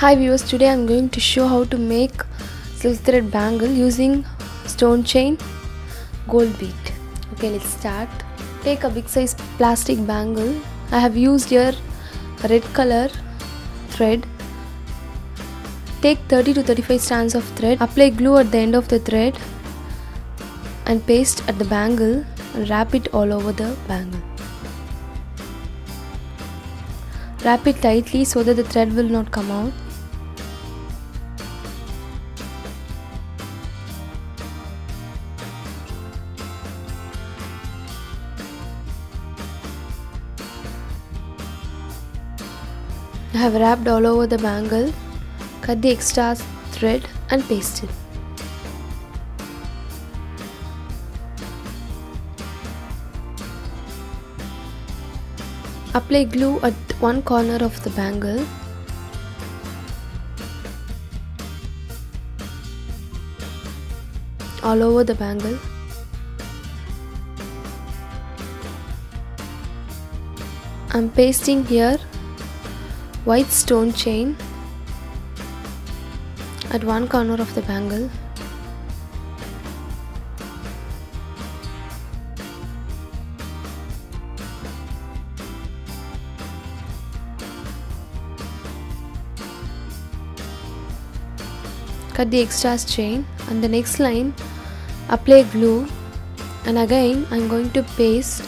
Hi viewers, today I am going to show how to make silk thread bangle using stone chain gold bead. Okay, let's start. Take a big size plastic bangle. I have used here red color thread. Take 30 to 35 strands of thread. Apply glue at the end of the thread and paste at the bangle and wrap it all over the bangle. Wrap it tightly so that the thread will not come out. I have wrapped all over the bangle. Cut the extra thread and paste it. Apply glue at one corner of the bangle. All over the bangle. I'm pasting here white stone chain at one corner of the bangle. Cut the extra chain, and the next line apply glue, and again I am going to paste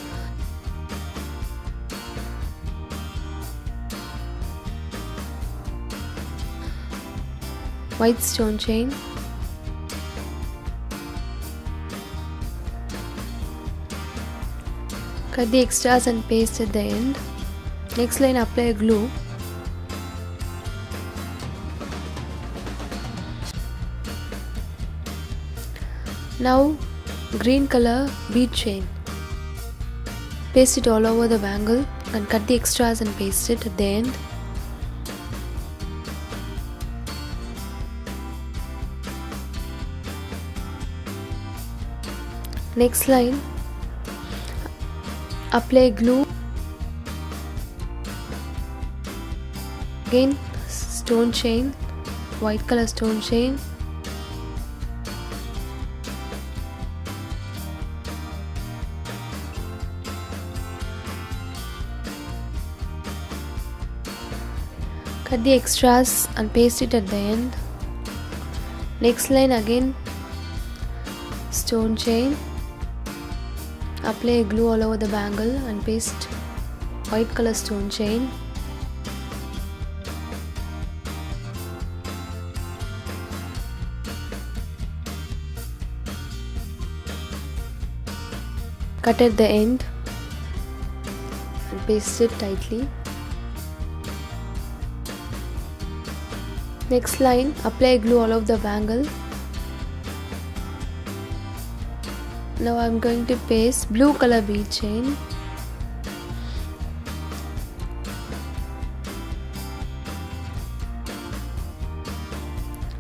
white stone chain. Cut the extras and paste at the end. Next line apply glue. Now green color bead chain. Paste it all over the bangle and cut the extras and paste it at the end. Next line apply glue. Again stone chain, white color stone chain. Cut the extras and paste it at the end. Next line again stone chain. Apply glue all over the bangle and paste white color stone chain. Cut at the end and paste it tightly. Next line apply glue all over the bangle. Now I am going to paste blue color bead chain.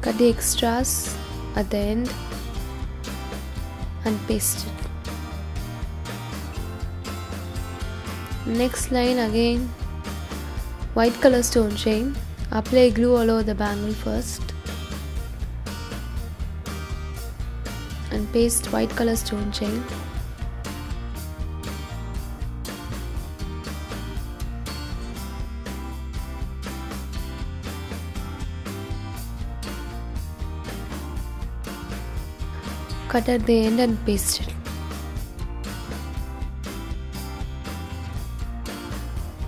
Cut the extras at the end and paste it. Next line again white color stone chain. Apply glue all over the bangle first and paste white color stone chain. Cut at the end and paste it.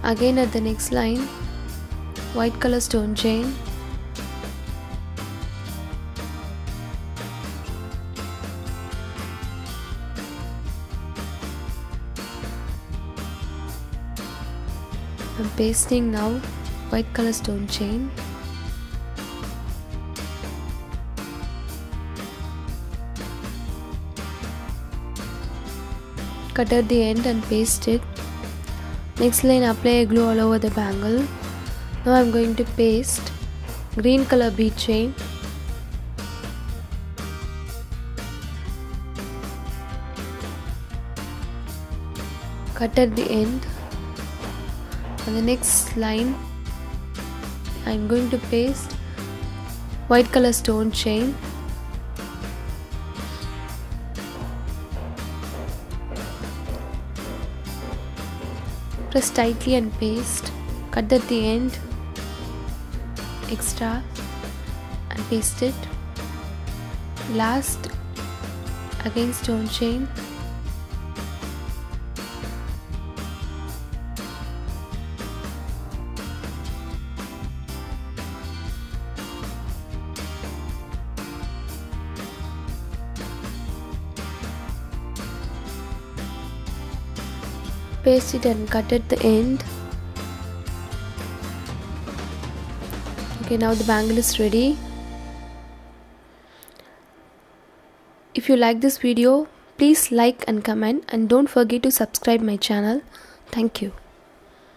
Again at the next line white color stone chain. I'm pasting now white color stone chain. Cut at the end and paste it. Next line apply glue all over the bangle. Now I'm going to paste green color bead chain. Cut at the end, and the next line I'm going to paste white color stone chain. Press tightly and paste. Cut at the end extra and paste it. Last, again stone chain. Paste it and cut at the end. Okay, now the bangle is ready. If you like this video, please like and comment, and don't forget to subscribe my channel. Thank you.